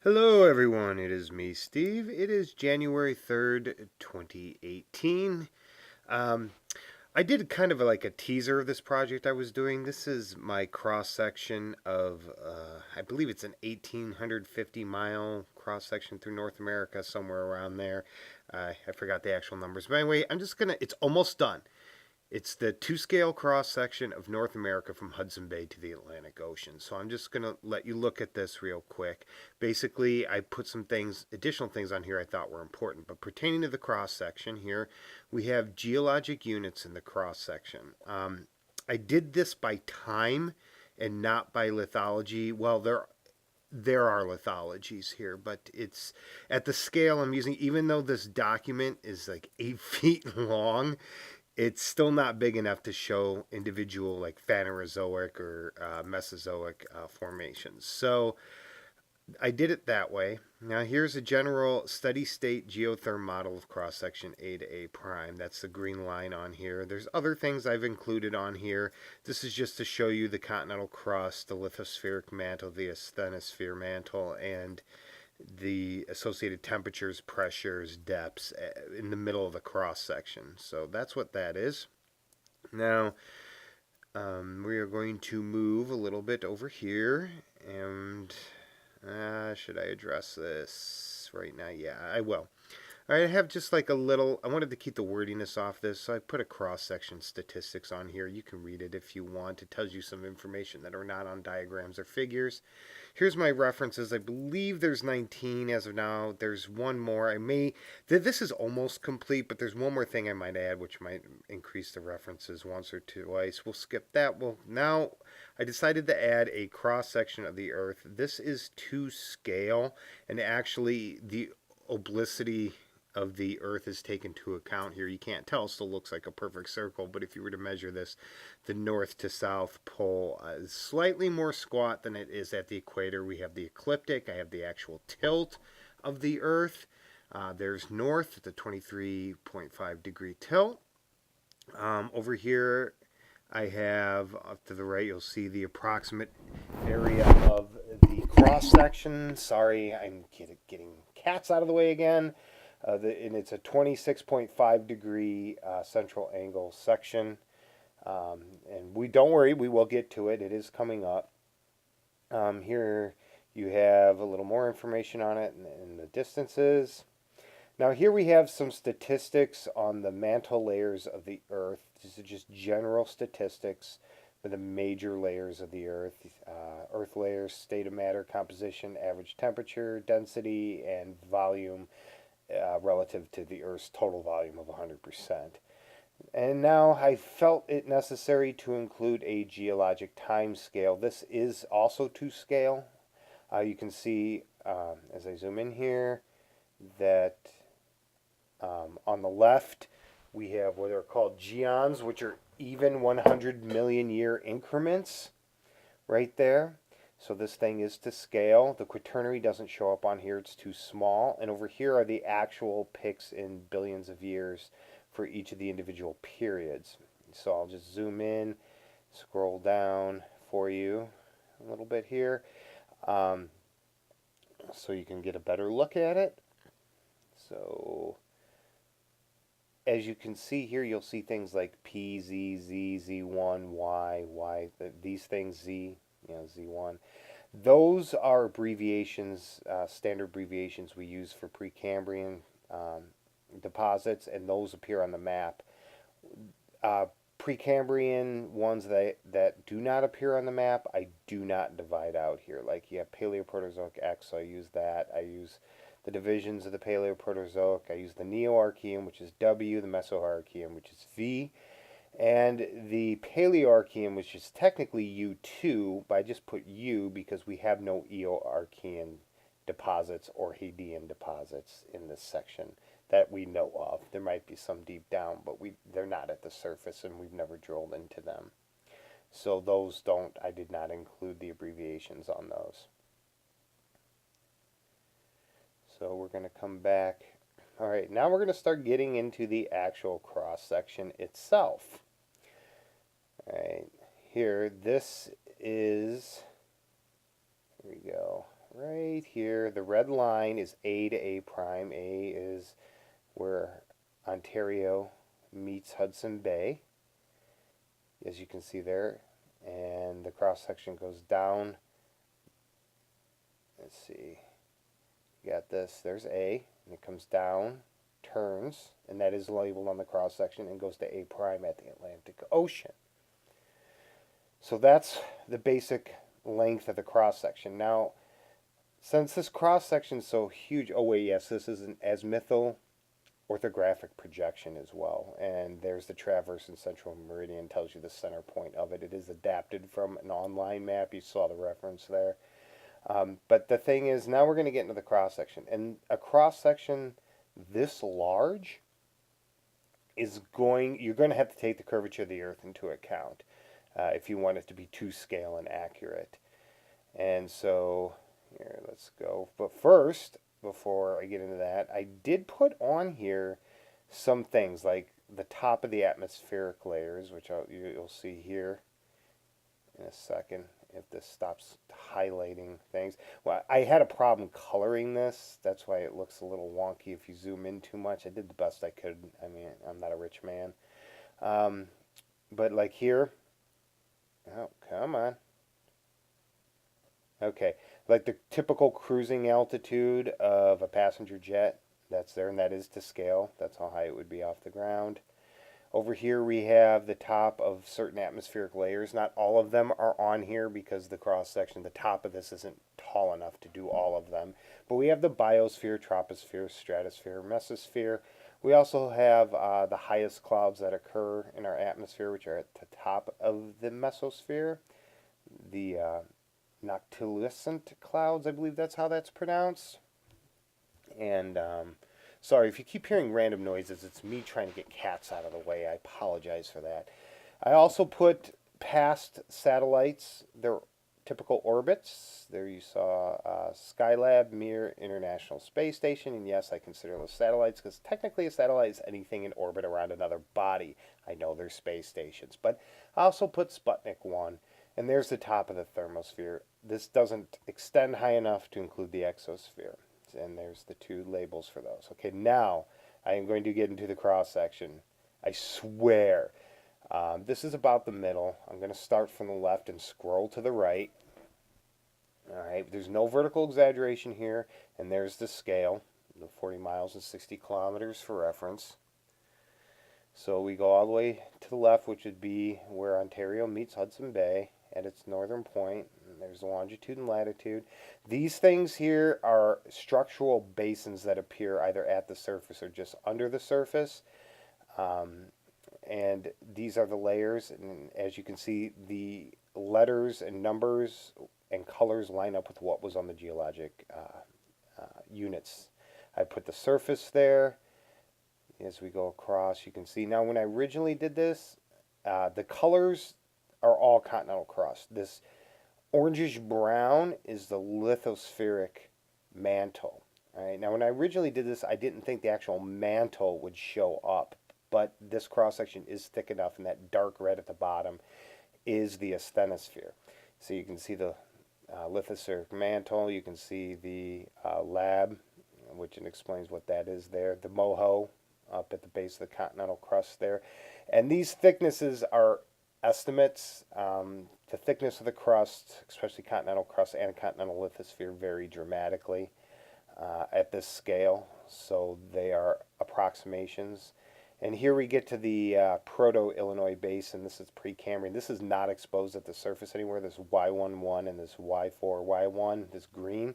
Hello, everyone. It is me, Steve. It is January 3rd, 2018. Um, I did kind of like a teaser of this project I was doing. This is my cross section of, I believe it's an 1,850-mile cross section through North America, somewhere around there. I forgot the actual numbers. But anyway, it's almost done. It's the two scale cross section of North America from Hudson Bay to the Atlantic Ocean. So I'm just going to let you look at this real quick. Basically, I put some things, additional things on here I thought were important. But pertaining to the cross section here, we have geologic units in the cross section. I did this by time and not by lithology. Well, there are lithologies here, but it's at the scale I'm using. Even though this document is like 8 feet long, it's still not big enough to show individual like Phanerozoic or Mesozoic formations. So I did it that way. Now here's a general steady state geotherm model of cross section A to A prime. That's the green line on here. There's other things I've included on here. This is just to show you the continental crust, the lithospheric mantle, the asthenosphere mantle, and the associated temperatures, pressures, depths in the middle of the cross section. So that's what that is. Now, we are going to move a little bit over here, and should I address this right now? Yeah, I will. I have just like a little, I wanted to keep the wordiness off this, so I put a cross-section statistics on here. You can read it if you want. It tells you some information that are not on diagrams or figures. Here's my references. I believe there's 19 as of now. There's one more. This is almost complete, but there's one more thing I might add, which might increase the references once or twice. We'll skip that. Well, now I decided to add a cross-section of the Earth. This is to scale, and actually the oblicity of the Earth is taken into account here. You can't tell, it still looks like a perfect circle, but if you were to measure this, the north to south pole is slightly more squat than it is at the equator. We have the ecliptic, I have the actual tilt of the Earth. There's north at the 23.5 degree tilt. Over here, I have up to the right, you'll see the approximate area of the cross section. Sorry, I'm getting cats out of the way again. And it's a 26.5 degree central angle section. And we don't worry, we will get to it. It is coming up. Here you have a little more information on it and the distances. Now here we have some statistics on the mantle layers of the Earth. These are just general statistics for the major layers of the Earth. Earth layers, state of matter, composition, average temperature, density, and volume relative to the Earth's total volume of 100%. And now I felt it necessary to include a geologic time scale. This is also to scale. You can see as I zoom in here that on the left we have what are called geons, which are even 100 million year increments right there. So this thing is to scale. The quaternary doesn't show up on here, it's too small. And over here are the actual picks in billions of years for each of the individual periods. So I'll just zoom in, scroll down for you a little bit here, so you can get a better look at it. So as you can see here, you'll see things like P, Z, Z, Z1, Y, Y, these things, Z, Z1. Those are abbreviations, standard abbreviations we use for Precambrian deposits, and those appear on the map. Precambrian ones that do not appear on the map, I do not divide out here. Like you have Paleoproterozoic X, so I use that. I use the divisions of the Paleoproterozoic. I use the Neoarchean, which is W, the Mesoarchean, which is V, and the Paleoarchean, which is technically U2, but I just put U because we have no Eoarchean deposits or Hadean deposits in this section that we know of. There might be some deep down, but they're not at the surface and we've never drilled into them. So those I did not include the abbreviations on those. So we're going to come back. All right, now we're going to start getting into the actual cross section itself. All right, here, this is, here we go, right here. The red line is A to A prime. A is where Ontario meets Hudson Bay, as you can see there. And the cross section goes down. Let's see. You got this. There's A, and it comes down, turns, and that is labeled on the cross section, and goes to A prime at the Atlantic Ocean. So that's the basic length of the cross section. Now, since this cross section is so huge, oh wait, yes, this is an azimuthal orthographic projection as well. And there's the traverse in central meridian, tells you the center point of it. It is adapted from an online map. You saw the reference there. But the thing is, now we're going to get into the cross section. And a cross section this large you're going to have to take the curvature of the Earth into account if you want it to be to scale and accurate. And so, here, let's go. But first, before I get into that, I did put on here some things like the top of the atmospheric layers, which you'll see here in a second if this stops highlighting things. Well, I had a problem coloring this. That's why it looks a little wonky if you zoom in too much. I did the best I could. I mean, I'm not a rich man. But like here, oh, come on. Okay, like the typical cruising altitude of a passenger jet, that's there, and that is to scale. That's how high it would be off the ground. Over here we have the top of certain atmospheric layers. Not all of them are on here because the cross section, the top of this isn't tall enough to do all of them. But we have the biosphere, troposphere, stratosphere, mesosphere. We also have the highest clouds that occur in our atmosphere, which are at the top of the mesosphere. The noctilucent clouds, I believe that's how that's pronounced. And sorry if you keep hearing random noises, it's me trying to get cats out of the way. I apologize for that. I also put past satellites, their typical orbits. There you saw Skylab, Mir, International Space Station, and yes, I consider those satellites because technically a satellite is anything in orbit around another body. I know they're space stations, but I also put Sputnik 1. And there's the top of the thermosphere. This doesn't extend high enough to include the exosphere. And there's the two labels for those. Okay, now I am going to get into the cross section. I swear. This is about the middle. I'm going to start from the left and scroll to the right. All right, there's no vertical exaggeration here. And there's the scale, the 40 miles and 60 kilometers for reference. So we go all the way to the left, which would be where Ontario meets Hudson Bay at its northern point. And there's the longitude and latitude. These things here are structural basins that appear either at the surface or just under the surface. And these are the layers. And as you can see, the letters and numbers and colors line up with what was on the geologic units. I put the surface there. As we go across, you can see. Now, when I originally did this, the colors are all continental crust. This orangish brown is the lithospheric mantle. Right? Now, when I originally did this, I didn't think the actual mantle would show up, but this cross-section is thick enough, and that dark red at the bottom is the asthenosphere. So you can see the lithospheric mantle. You can see the lab, which explains what that is there. The moho up at the base of the continental crust there. And these thicknesses are estimates. The thickness of the crust, especially continental crust and continental lithosphere, vary dramatically at this scale. So they are approximations. And here we get to the Proto-Illinois Basin. This is Precambrian. This is not exposed at the surface anywhere. This Y11 and this Y4Y1, this green.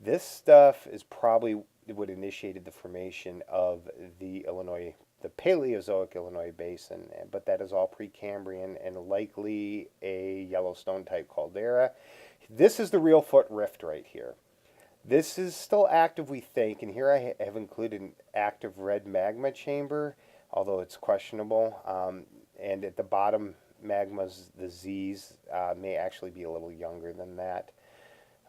This stuff is probably what initiated the formation of the Paleozoic Illinois Basin, but that is all Precambrian and likely a Yellowstone type caldera. This is the real foot rift right here. This is still active, we think, and here I have included an active red magma chamber, although it's questionable. And at the bottom, magmas, the Z's, may actually be a little younger than that.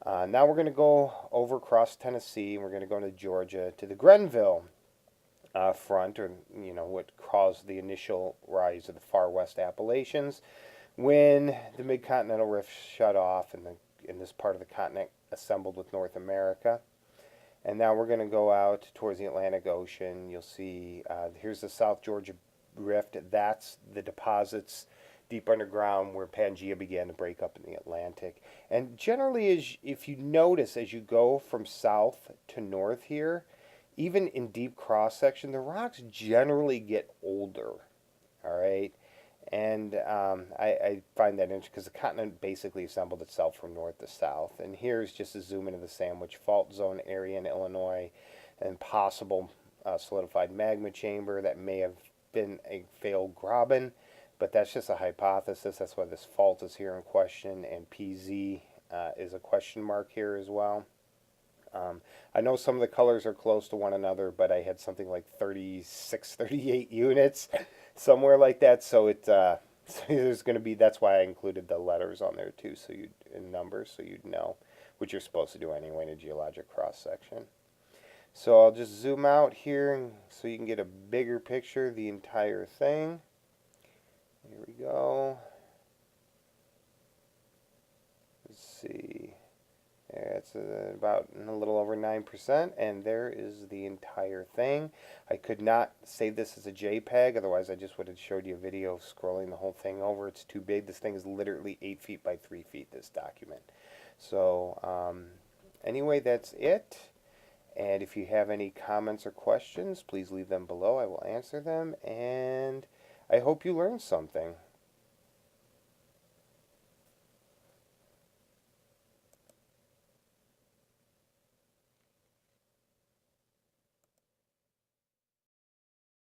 Now we're going to go over across Tennessee, and we're going to go into Georgia to the Grenville front, or what caused the initial rise of the far west Appalachians, when the mid-continental rift shut off, and in this part of the assembled with North America. And now we're going to go out towards the Atlantic Ocean. You'll see here's the South Georgia Rift. That's the deposits deep underground where Pangea began to break up in the Atlantic. And generally, if you notice, as you go from south to north here, even in deep cross section, the rocks generally get older. All right. And I find that interesting because the continent basically assembled itself from north to south. And here's just a zoom into the Sandwich Fault Zone area in Illinois, and possible solidified magma chamber that may have been a failed graben, but that's just a hypothesis. That's why this fault is here in question, and PZ is a question mark here as well. I know some of the colors are close to one another, but I had something like 36, 38 units, somewhere like that. So so there's going to be, that's why I included the letters on there too, so you in numbers, so you'd know what you're supposed to do anyway in a geologic cross section. So I'll just zoom out here so you can get a bigger picture of the entire thing. Here we go. Let's see. It's about a little over 9%, and there is the entire thing. I could not save this as a JPEG, otherwise I just would have showed you a video of scrolling the whole thing over. It's too big. This thing is literally 8 feet by 3 feet, this document. So anyway, that's it. And if you have any comments or questions, please leave them below. I will answer them, and I hope you learned something.